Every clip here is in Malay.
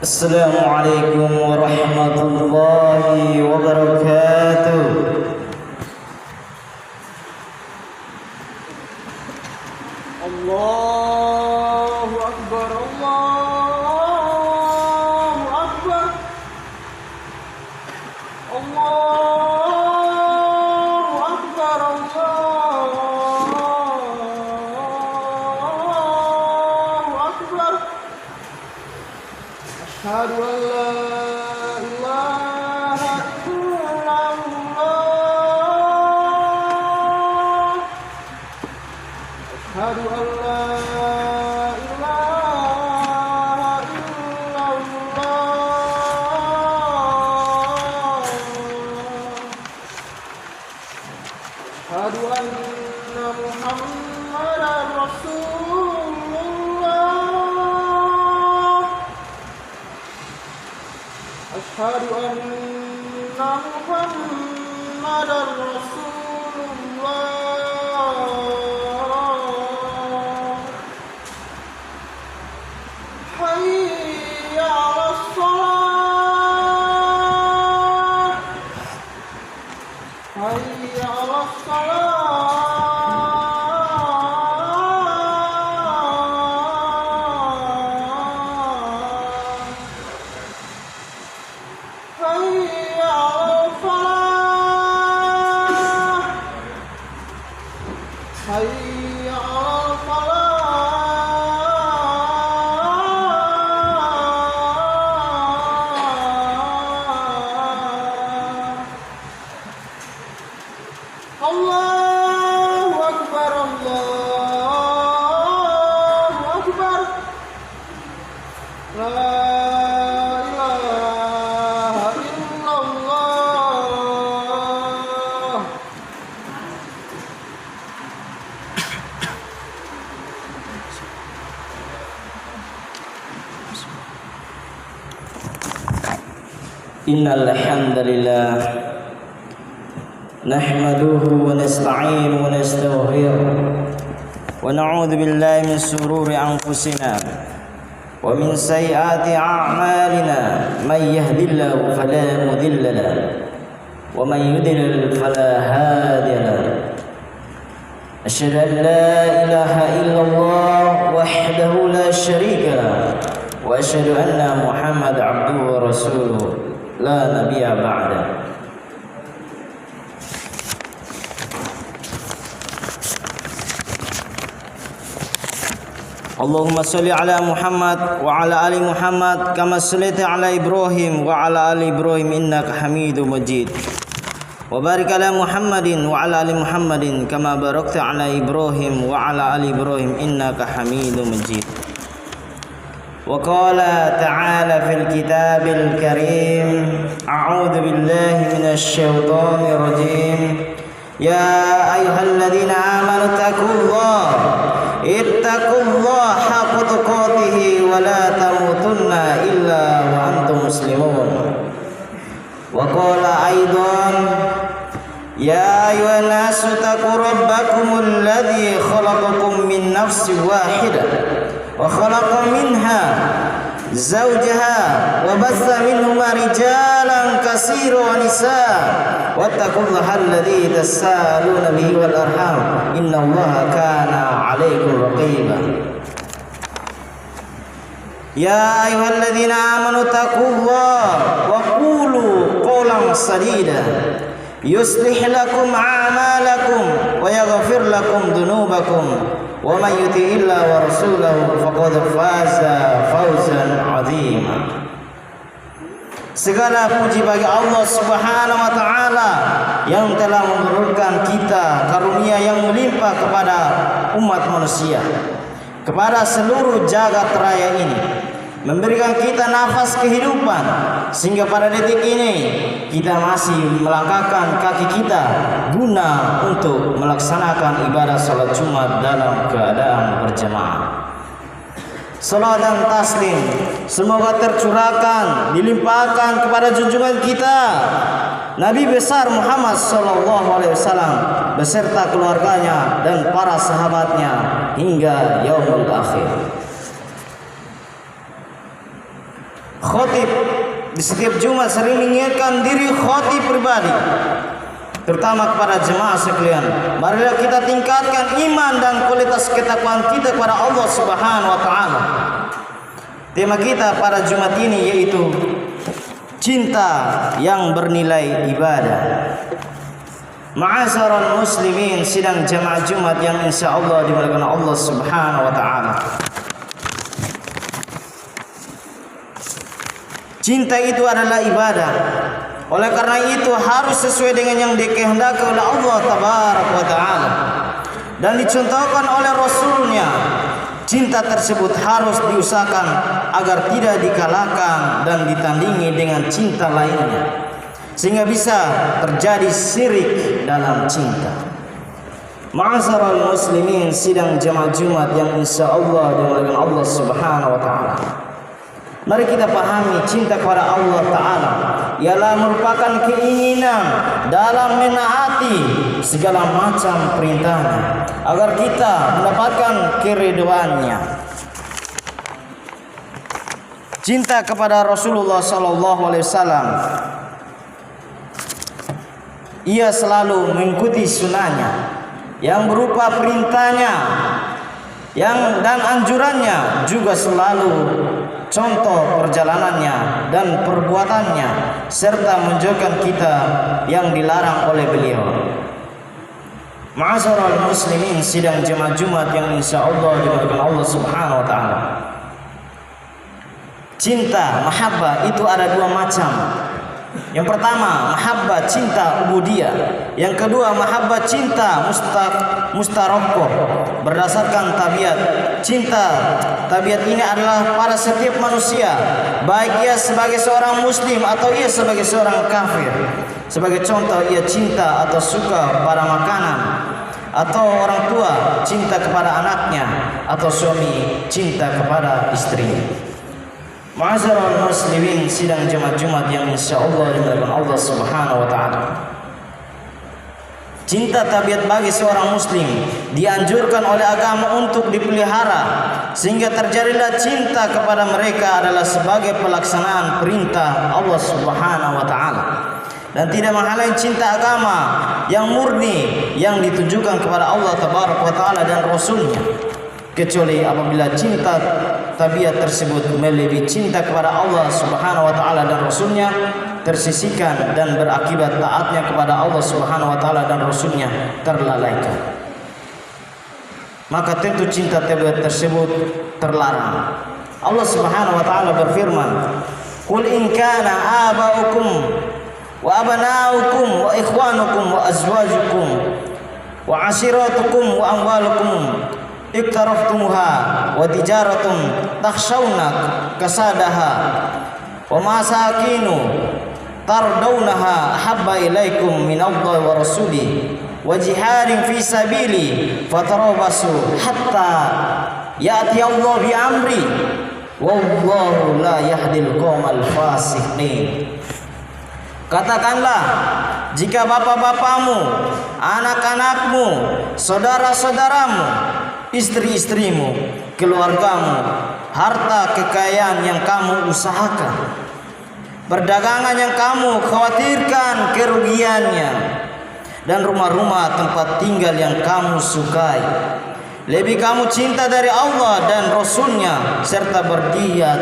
Assalamualaikum warahmatullahi wabarakatuh. Allahu Akbar, Allahu Akbar, Allahu Akbar, Allahu Akbar. Asyhadu an la ilaha illallah. Asyhadu an la ilaha illallah. Asyhadu anna Muhammadan Rasulullah. Asyhadu anna Muhammadan Rasulullah. Hayya 'alas shalah. Hayya 'alas shalah. Hayya 'alal falah. Hayya 'alal falah. Allahu Akbar, Allahu Akbar. La ilaha illallah. Innal hamdalillah nahmaduhu wa nasta'inu wa nastaghfiruh wa na'udzu billahi min shururi anfusina wa min sayyiati a'malina may yahdihillahu fala mudilla lahu wa may yudlil fala hadiya lahu. Asyhadu an la ilaha illallah wahdahu la syarika lahu wa asyhadu anna Muhammadan abduhu wa rasuluh la nabiyya ba'da. Allahumma salli ala Muhammad wa ala ali Muhammad kama sallaita ala Ibrahim wa ala ali Ibrahim innaka Hamidum Majid. Wa barik ala Muhammadin wa ala ali Muhammadin kama barakta ala Ibrahim wa ala ali Ibrahim innaka Hamidum Majid. Wa qala ta'ala fil kitabil karim a'udzu billahi minasy syaithanir rajim. Ya ayyuhalladzina amanu ittaqullaha haqqa tuqatih wa la tamutunna illa wa antum muslimun. Wa qala aidan ya ayyuhan nasu taqu rabbakumul ladzi khalaqakum min nafsin wahidah wa khalaqa minha zawjaha wa batha minhuma rijalan katsiran wa nisaa wattaqullaha alladzi tasaaluna bihi wal arham innallaha kana 'alaikum raqiba. Ya ayyuhalladzina amanu taqullaha wa qulu qawlan sadida yuslih lakum a'malakum wa yaghfir lakum dhunubakum wa may yuti'illaha wa rasulahu faqad faza fawzan 'azima. Segala puji bagi Allah Subhanahu wa taala yang telah memberikan kita karunia yang melimpah kepada umat manusia, kepada seluruh jagat raya ini, memberikan kita nafas kehidupan sehingga pada detik ini kita masih melangkahkan kaki kita guna untuk melaksanakan ibadah salat Jumat dalam keadaan berjamaah. Salawat dan taslim semoga tercurahkan, dilimpahkan kepada junjungan kita Nabi besar Muhammad sallallahu alaihi wasallam beserta keluarganya dan para sahabatnya hingga yaumul akhir. khotib di setiap Jumat sering mengingatkan diri khotib pribadi, terutama kepada jemaah sekalian. Marilah kita tingkatkan iman dan kualitas ketakwaan kita kepada Allah Subhanahu wa taala. Tema kita pada Jumat ini yaitu cinta yang bernilai ibadah. Ma'asyaral muslimin, sidang jemaah Jumat yang insyaallah dimuliakan Allah Subhanahu wa taala. Cinta itu adalah ibadah. Oleh karena itu harus sesuai dengan yang dikehendaki oleh Allah Tabaraka wa taala dan dicontohkan oleh Rasulnya. Cinta tersebut harus diusahakan agar tidak dikalahkan dan ditandingi dengan cinta lainnya, sehingga bisa terjadi syirik dalam cinta. Ma'asyaral muslimin, sidang jemaah Jumat yang insyaallah dimuliakan Allah Subhanahu wa taala. Mari kita pahami cinta kepada Allah Ta'ala ialah merupakan keinginan dalam menaati segala macam perintahnya agar kita mendapatkan keridhaannya. Cinta kepada Rasulullah SAW, ia selalu mengikuti sunnahnya yang berupa perintahnya dan anjurannya, juga selalu contoh perjalanannya dan perbuatannya, serta menjauhkan kita yang dilarang oleh beliau. Ma'asyaral muslimin, sidang jemaah Jumat yang insyaallah dimuliakan Allah Subhanahu wa taala. Cinta, mahabbah itu ada dua macam. Yang pertama, mahabbah cinta ubudiyah. Yang kedua, mahabbah cinta mustarokoh, berdasarkan tabiat. Cinta tabiat ini adalah pada setiap manusia, baik ia sebagai seorang muslim atau ia sebagai seorang kafir. Sebagai contoh, ia cinta atau suka pada makanan, atau orang tua cinta kepada anaknya, atau suami cinta kepada istrinya. Ma'asyaral muslimin, sidang jemaah Jumat yang insyaallah dimuliakan Allah Subhanahu wa taala. Cinta tabiat bagi seorang muslim dianjurkan oleh agama untuk dipelihara, sehingga terjadilah cinta kepada mereka adalah sebagai pelaksanaan perintah Allah Subhanahu wa taala, dan tidak menghalangi cinta agama yang murni yang ditujukan kepada Allah Tabaraka wa taala dan Rasulnya, kecuali apabila cinta tabiat tersebut melebihi cinta kepada Allah Subhanahu wa taala dan Rasulnya, tersisihkan dan berakibat taatnya kepada Allah Subhanahu wa taala dan Rasulnya terlalaikan. Maka tentu cinta tabiat tersebut terlarang. Allah Subhanahu wa taala berfirman, "Qul in kana aba'ukum wa abna'ukum wa ikhwanukum wa azwajukum wa ashiratukum wa amwalukum iktaraftumuha wa tijaratun takhshawna kasadaha wa masakinu tardawnaha habba ilaikum minallahi wa rasuli wa jihadin fi sabili fatarabasu hatta ya'ti Allah bi amri wallahu la yahdil qaumal fasiqin." Katakanlah, jika bapak-bapakmu, anak-anakmu, saudara-saudaramu, istri-istrimu, keluargamu, harta kekayaan yang kamu usahakan, perdagangan yang kamu khawatirkan kerugiannya, dan rumah-rumah tempat tinggal yang kamu sukai, lebih kamu cinta dari Allah dan Rasulnya serta berjihad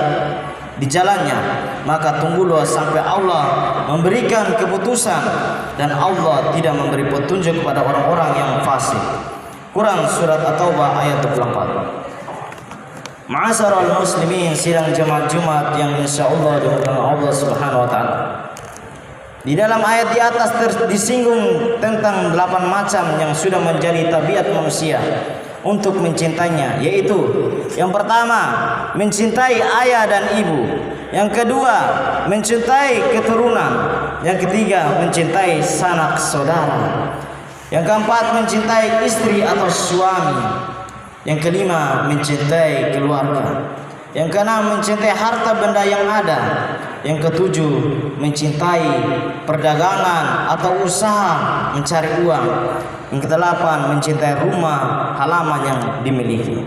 di jalannya, maka tunggulah sampai Allah memberikan keputusan, dan Allah tidak memberi petunjuk kepada orang-orang yang fasik. Quran surat At-Taubah ayat 24. Ma'asyaral muslimin, sidang jemaah Jumat yang insyaallah dimuliakan Allah Subhanahu wa taala. Di dalam ayat di atas disinggung tentang 8 macam yang sudah menjadi tabiat manusia untuk mencintainya, yaitu yang pertama, mencintai ayah dan ibu. Yang kedua, mencintai keturunan. Yang ketiga, mencintai sanak saudara. Yang keempat, mencintai istri atau suami. Yang kelima, mencintai keluarga. Yang keenam, mencintai harta benda yang ada. Yang ketujuh, mencintai perdagangan atau usaha mencari uang. Yang kedelapan, mencintai rumah halaman yang dimiliki.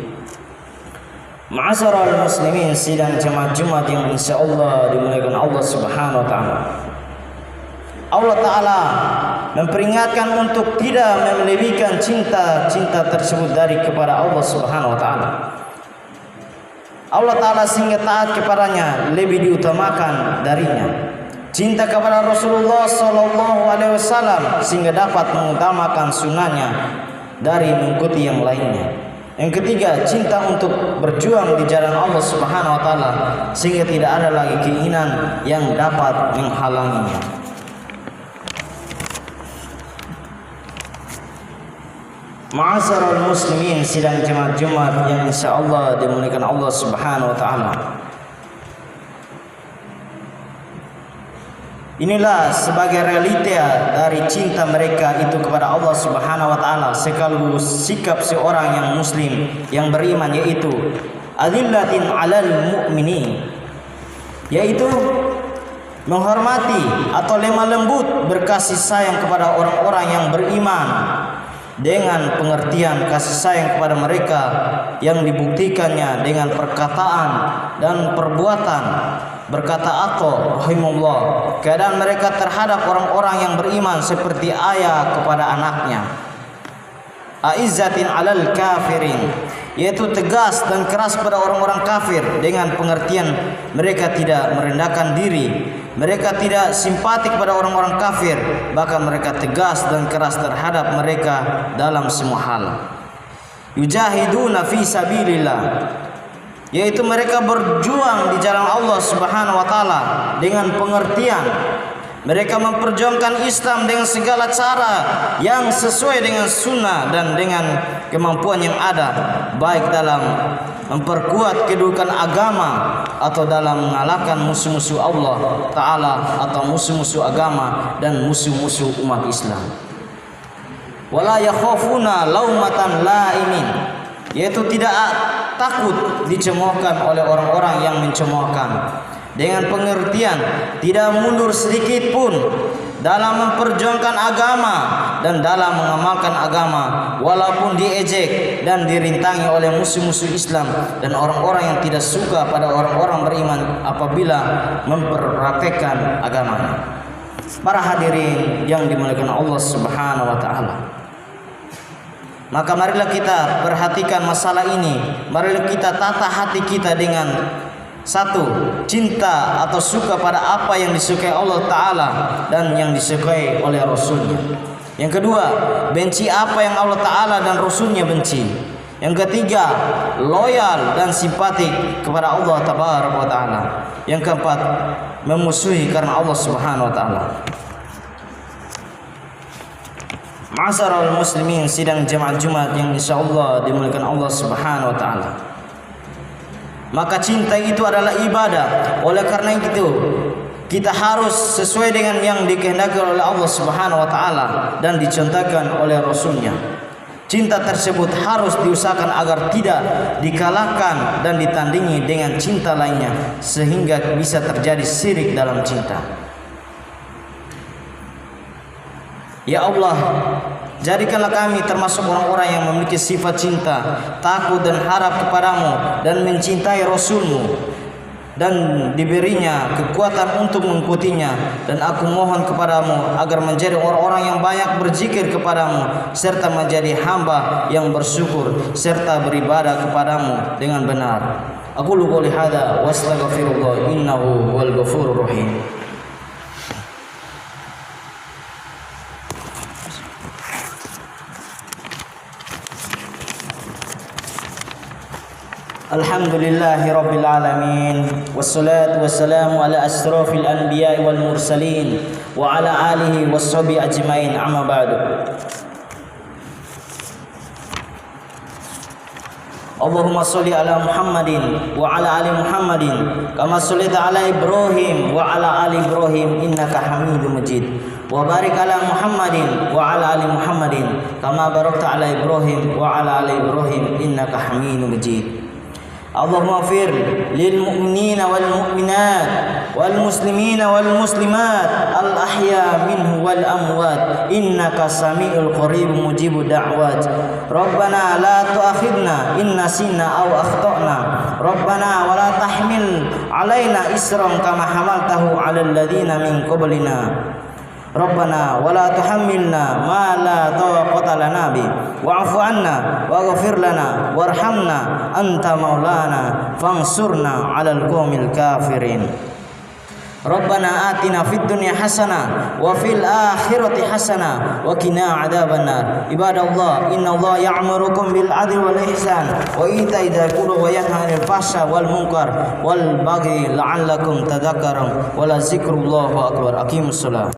Ma'asyiral muslimin, sidang jemaat Jumat yang insyaallah dimuliakan Allah Subhanahu wa taala. Allah taala memperingatkan untuk tidak melebihkan cinta tersebut dari kepada Allah Subhanahu wa taala. Allah taala sehingga taat kepadanya lebih diutamakan darinya. Cinta kepada Rasulullah sallallahu alaihi wasallam sehingga dapat mengutamakan sunnahnya dari mengikuti yang lainnya. Yang ketiga, cinta untuk berjuang di jalan Allah Subhanahu wa taala sehingga tidak ada lagi keinginan yang dapat menghalanginya. Ma'asyiral muslimin, sidang jemaat Jumat yang insyaallah dimuliakan Allah Subhanahu wa taala. Inilah sebagai realita dari cinta mereka itu kepada Allah Subhanahu wa taala sekaligus sikap seorang yang muslim yang beriman, yaitu adillatin 'alal mu'minin, yaitu menghormati atau lemah lembut berkasih sayang kepada orang-orang yang beriman dengan pengertian kasih sayang kepada mereka yang dibuktikannya dengan perkataan dan perbuatan. Berkata Atha rahimahullah, keadaan mereka terhadap orang-orang yang beriman seperti ayah kepada anaknya. Aizzatin 'alal kafirin, yaitu tegas dan keras pada orang-orang kafir dengan pengertian mereka tidak merendahkan diri, mereka tidak simpatik pada orang-orang kafir, bahkan mereka tegas dan keras terhadap mereka dalam semua hal. Yujahiduna fi sabilillah, yaitu mereka berjuang di jalan Allah Subhanahu wa taala dengan pengertian mereka memperjuangkan Islam dengan segala cara yang sesuai dengan sunnah dan dengan kemampuan yang ada, baik dalam memperkuat kedudukan agama atau dalam mengalahkan musuh-musuh Allah Ta'ala atau musuh-musuh agama dan musuh-musuh umat Islam. Wala yakhafuna laumatan laimin, yaitu tidak takut dicemoohkan oleh orang-orang yang mencemoohkan, dengan pengertian tidak mundur sedikit pun dalam memperjuangkan agama dan dalam mengamalkan agama walaupun diejek dan dirintangi oleh musuh-musuh Islam dan orang-orang yang tidak suka pada orang-orang beriman apabila mempraktekkan agamanya. Para hadirin yang dimuliakan Allah Subhanahu wa taala, maka marilah kita perhatikan masalah ini. Marilah kita tata hati kita dengan satu, cinta atau suka pada apa yang disukai Allah Ta'ala dan yang disukai oleh Rasulnya. Yang kedua, benci apa yang Allah Ta'ala dan Rasulnya benci. Yang ketiga, loyal dan simpatik kepada Allah Ta'ala. Yang keempat, memusuhi karena Allah Subhanahu wa taala. Ma'asyiral muslimin, sidang jemaat Jumat yang insyaallah dimuliakan Allah Subhanahu wa taala. Maka cinta itu adalah ibadah. Oleh karena itu, kita harus sesuai dengan yang dikehendaki oleh Allah Subhanahu wa taala dan dicontohkan oleh Rasulnya. Cinta tersebut harus diusahakan agar tidak dikalahkan dan ditandingi dengan cinta lainnya sehingga bisa terjadi syirik dalam cinta. Ya Allah, jadikanlah kami termasuk orang-orang yang memiliki sifat cinta, takut dan harap kepadamu dan mencintai Rasul-Mu dan diberinya kekuatan untuk mengikutinya. Dan aku mohon kepadamu agar menjadi orang-orang yang banyak berzikir kepadamu serta menjadi hamba yang bersyukur serta beribadah kepadamu dengan benar. Aku qouli hadza wa astaghfirullah innahu huwal ghafurur rahim. Alhamdulillahi rabbil alamin, wassalatu wassalamu ala asrafil anbiya'i wal mursalin wa ala alihi washabihi ajmain, amma ba'du. Allahumma sholli ala Muhammadin wa ala ali Muhammadin kama shollaita ala Ibrahim wa ala ali Ibrahim innaka Hamidum Majid. Wa barik ala Muhammadin wa ala ali Muhammadin kama barakta ala Ibrahim wa ala ali Ibrahim innaka Hamidum Majid. اللهم اغفر للمؤمنين والمؤمنات والمسلمين والمسلمات الأحياء منه والأموات إنك سميع قريب مجيب الدعوات ربنا لا تؤاخذنا إن نسينا أو أخطأنا ربنا ولا تحمل علينا إسرا كما حملته على الذين من قبلنا ربنا ولا تحملنا ما لا طاقة لنا به واعف عنا واغفر لنا وارحمنا أنت مولانا فانصرنا على القوم الكافرين ربنا آتنا في الدنيا حسنة وفي الآخرة حسنة وقنا عذاب النار عباد الله إن الله يأمركم بالعدل والإحسان وإيتاء ذي القربى وينهى عن الفحشاء والمنكر والبغي لعلكم تذكرون ولذكر الله أكبر أقيموا الصلاة